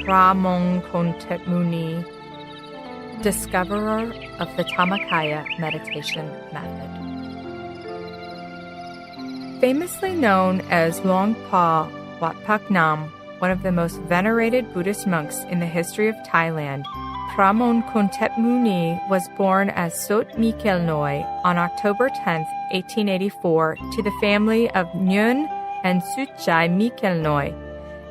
Luang Muni, discoverer of the Dhammakaya meditation method. Famously known as Luang Wat Pak Nam, one of the most venerated Buddhist monks in the history of Thailand, Pramon Kontep Muni was born as Sot Mikel Noi on October 10, 1884, to the family of Nguyen and Suchai Mikel Noi,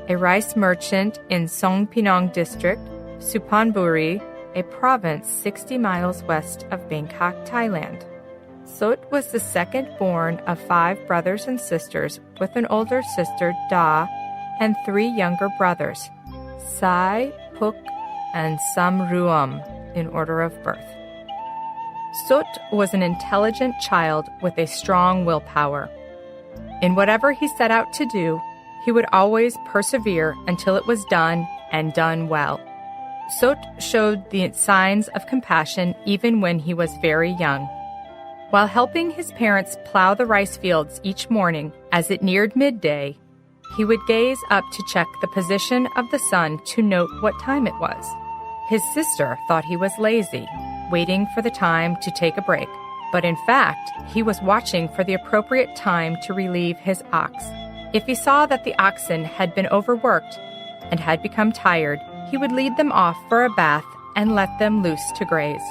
a rice merchant in Songpinong district, Suphanburi, a province 60 miles west of Bangkok, Thailand. Sot was the second born of 5 brothers and sisters, with an older sister, Da, and 3 younger brothers, Sai, Puk, and Samruam, in order of birth. Sot was an intelligent child with a strong willpower. In whatever he set out to do, he would always persevere until it was done, and done well. Sot showed the signs of compassion even when he was very young. While helping his parents plow the rice fields each morning as it neared midday, he would gaze up to check the position of the sun to note what time it was. His sister thought he was lazy, waiting for the time to take a break, but in fact, he was watching for the appropriate time to relieve his ox. If he saw that the oxen had been overworked and had become tired, he would lead them off for a bath and let them loose to graze.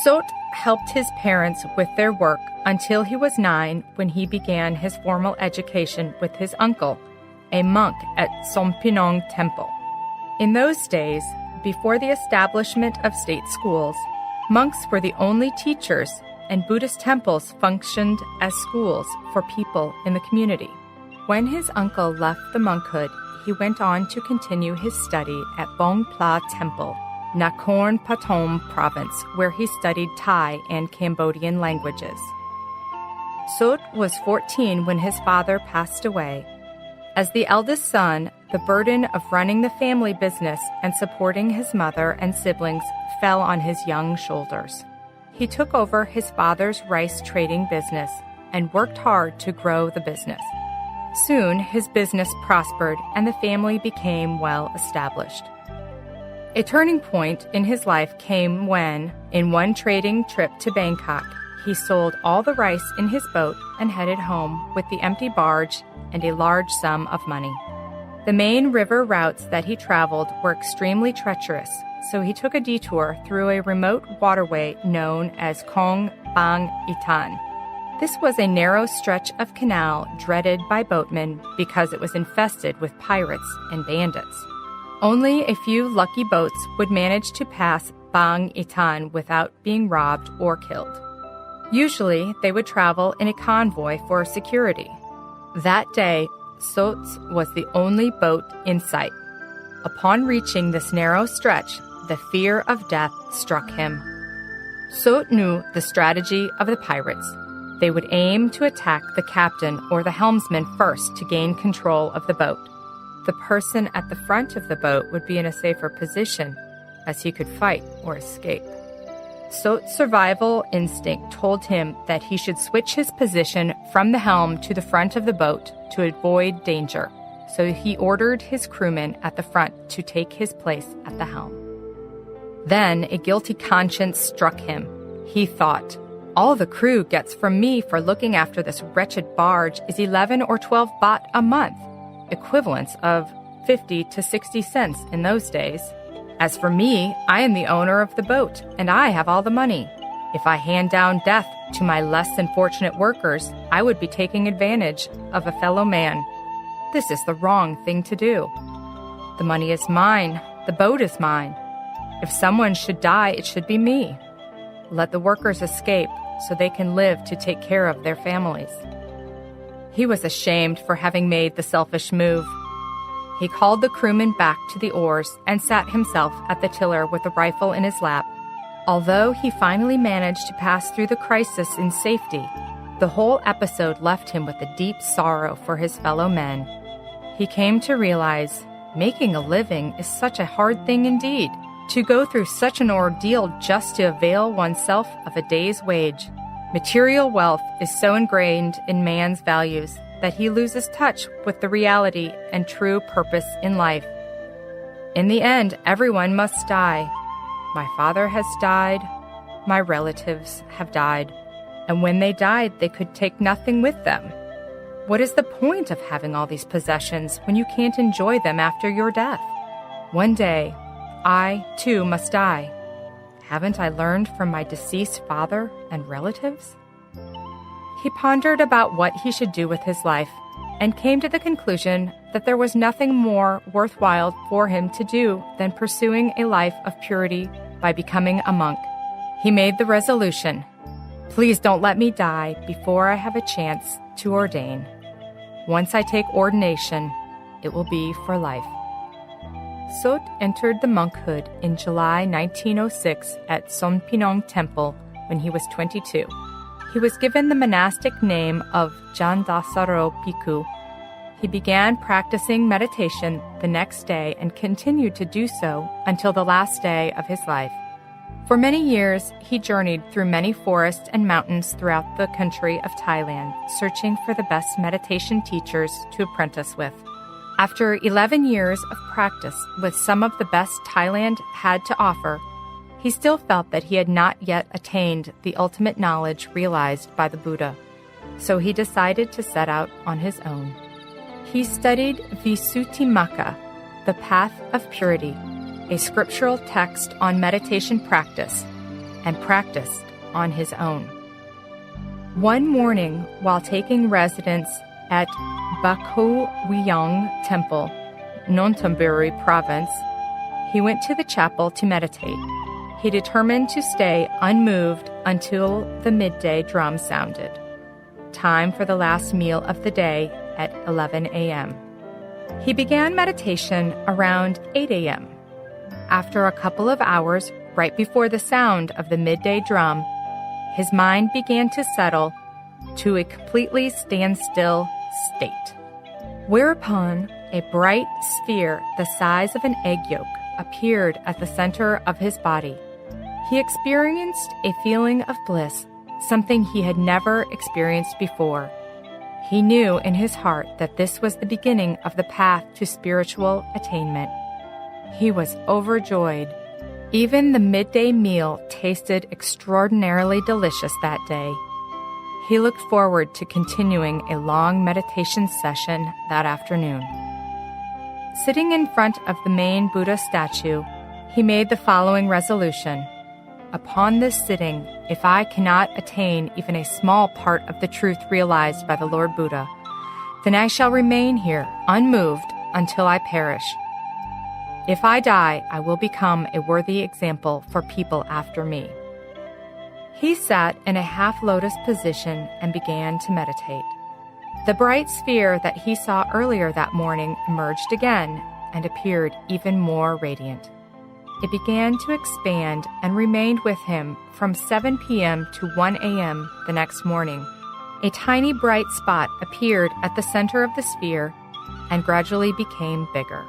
Sot helped his parents with their work until he was 9, when he began his formal education with his uncle, a monk at Sompinong Temple. In those days, before the establishment of state schools, monks were the only teachers, and Buddhist temples functioned as schools for people in the community. When his uncle left the monkhood, he went on to continue his study at Bong Pla Temple, Nakhon Pathom province, where he studied Thai and Cambodian languages. Sot was 14 when his father passed away. As the eldest son, the burden of running the family business and supporting his mother and siblings fell on his young shoulders. He took over his father's rice trading business and worked hard to grow the business. Soon, his business prospered and the family became well established. A turning point in his life came when, in one trading trip to Bangkok, he sold all the rice in his boat and headed home with the empty barge and a large sum of money. The main river routes that he traveled were extremely treacherous, so he took a detour through a remote waterway known as Kong Bang Itan. This was a narrow stretch of canal dreaded by boatmen because it was infested with pirates and bandits. Only a few lucky boats would manage to pass Bang Itan without being robbed or killed. Usually, they would travel in a convoy for security. That day, Sot's was the only boat in sight. Upon reaching this narrow stretch, the fear of death struck him. Sot knew the strategy of the pirates. They would aim to attack the captain or the helmsman first to gain control of the boat. The person at the front of the boat would be in a safer position, as he could fight or escape. Sot's survival instinct told him that he should switch his position from the helm to the front of the boat to avoid danger, so he ordered his crewmen at the front to take his place at the helm. Then a guilty conscience struck him. He thought, "All the crew gets from me for looking after this wretched barge is 11 or 12 baht a month, equivalents of 50 to 60 cents in those days. As for me, I am the owner of the boat, and I have all the money. If I hand down death to my less than fortunate workers, I would be taking advantage of a fellow man. This is the wrong thing to do. The money is mine, the boat is mine. If someone should die, it should be me. Let the workers escape so they can live to take care of their families." He was ashamed for having made the selfish move. He called the crewmen back to the oars and sat himself at the tiller with a rifle in his lap. Although he finally managed to pass through the crisis in safety, the whole episode left him with a deep sorrow for his fellow men. He came to realize making a living is such a hard thing indeed. To go through such an ordeal just to avail oneself of a day's wage. Material wealth is so ingrained in man's values that he loses touch with the reality and true purpose in life. In the end, everyone must die. My father has died. My relatives have died. And when they died, they could take nothing with them. What is the point of having all these possessions when you can't enjoy them after your death? One day, I, too, must die. Haven't I learned from my deceased father and relatives? He pondered about what he should do with his life and came to the conclusion that there was nothing more worthwhile for him to do than pursuing a life of purity by becoming a monk. He made the resolution, "Please don't let me die before I have a chance to ordain. Once I take ordination, it will be for life." Sot entered the monkhood in July 1906 at Sonpinong Temple when he was 22. He was given the monastic name of Jandasaro Bhikkhu. He began practicing meditation the next day and continued to do so until the last day of his life. For many years, he journeyed through many forests and mountains throughout the country of Thailand, searching for the best meditation teachers to apprentice with. After 11 years of practice with some of the best Thailand had to offer, he still felt that he had not yet attained the ultimate knowledge realized by the Buddha. So he decided to set out on his own. He studied Visuddhimagga, the Path of Purity, a scriptural text on meditation practice, and practiced on his own. One morning, while taking residence at Bako Luang Temple, Nonthaburi Province, he went to the chapel to meditate. He determined to stay unmoved until the midday drum sounded. Time for the last meal of the day at 11 a.m. He began meditation around 8 a.m. After a couple of hours, right before the sound of the midday drum, his mind began to settle to a completely standstill state. Whereupon a bright sphere the size of an egg yolk appeared at the center of his body. He experienced a feeling of bliss, something he had never experienced before. He knew in his heart that this was the beginning of the path to spiritual attainment. He was overjoyed. Even the midday meal tasted extraordinarily delicious that day. He looked forward to continuing a long meditation session that afternoon. Sitting in front of the main Buddha statue, he made the following resolution. Upon this sitting, if I cannot attain even a small part of the truth realized by the Lord Buddha, then I shall remain here unmoved until I perish. If I die, I will become a worthy example for people after me. He sat in a half-lotus position and began to meditate. The bright sphere that he saw earlier that morning emerged again and appeared even more radiant. It began to expand and remained with him from 7 p.m. to 1 a.m. the next morning. A tiny bright spot appeared at the center of the sphere and gradually became bigger.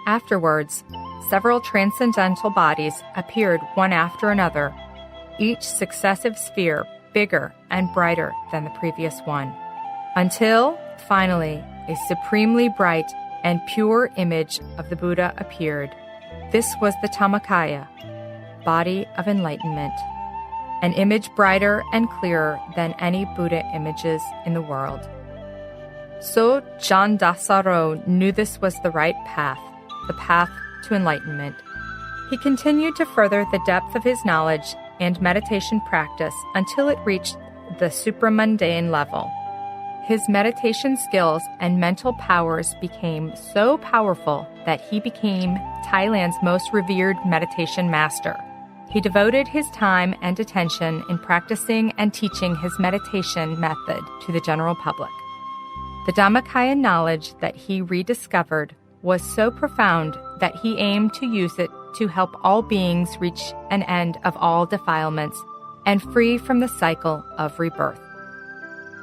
Afterwards, several transcendental bodies appeared one after another, each successive sphere bigger and brighter than the previous one, until, finally, a supremely bright and pure image of the Buddha appeared. This was the Dhammakaya, body of enlightenment, an image brighter and clearer than any Buddha images in the world. So Jandasaro knew this was the right path, the path to enlightenment. He continued to further the depth of his knowledge and meditation practice until it reached the supramundane level. His meditation skills and mental powers became so powerful that he became Thailand's most revered meditation master. He devoted his time and attention in practicing and teaching his meditation method to the general public. The Dhammakaya knowledge that he rediscovered was so profound that he aimed to use it to help all beings reach an end of all defilements and free from the cycle of rebirth.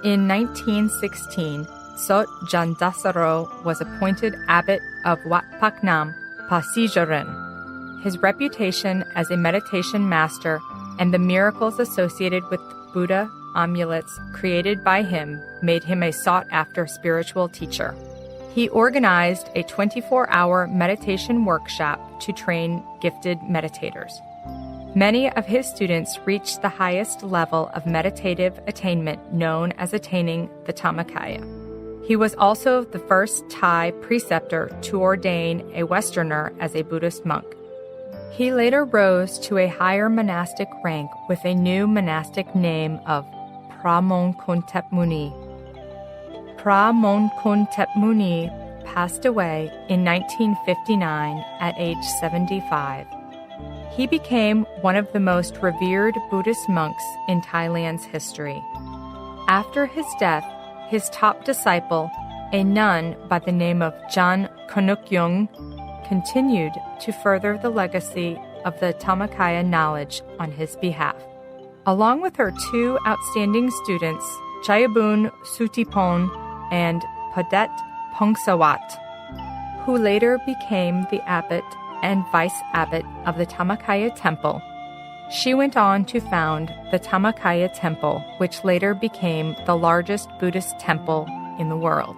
In 1916, Sot Jandasaro was appointed abbot of Wat Pak Nam, Pasijarin. His reputation as a meditation master and the miracles associated with Buddha amulets created by him made him a sought-after spiritual teacher. He organized a 24-hour meditation workshop to train gifted meditators. Many of his students reached the highest level of meditative attainment known as attaining the Dhammakaya. He was also the first Thai preceptor to ordain a Westerner as a Buddhist monk. He later rose to a higher monastic rank with a new monastic name of Pramon-Kontep Muni. Pramon-Kontep Muni passed away in 1959 at age 75. He became one of the most revered Buddhist monks in Thailand's history. After his death, his top disciple, a nun by the name of Jan Konukyung, continued to further the legacy of the Dhammakaya knowledge on his behalf. Along with her two outstanding students, Chayabun Sutipon and Padet Pongsawat, who later became the abbot and vice-abbot of the Dhammakaya Temple. She went on to found the Dhammakaya Temple, which later became the largest Buddhist temple in the world.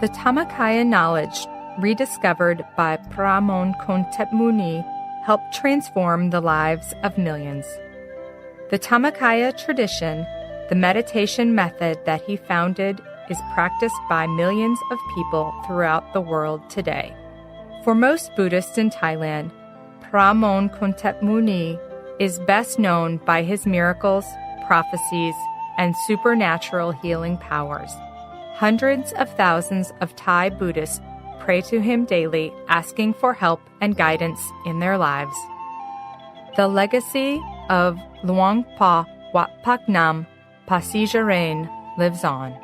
The Dhammakaya knowledge, rediscovered by Pramon-Kontep Muni, helped transform the lives of millions. The Dhammakaya tradition, the meditation method that he founded, is practiced by millions of people throughout the world today. For most Buddhists in Thailand, Pramon-Kontep Muni is best known by his miracles, prophecies, and supernatural healing powers. Hundreds of thousands of Thai Buddhists pray to him daily, asking for help and guidance in their lives. The legacy of Luang Wat Pak Nam, Pasijarin lives on.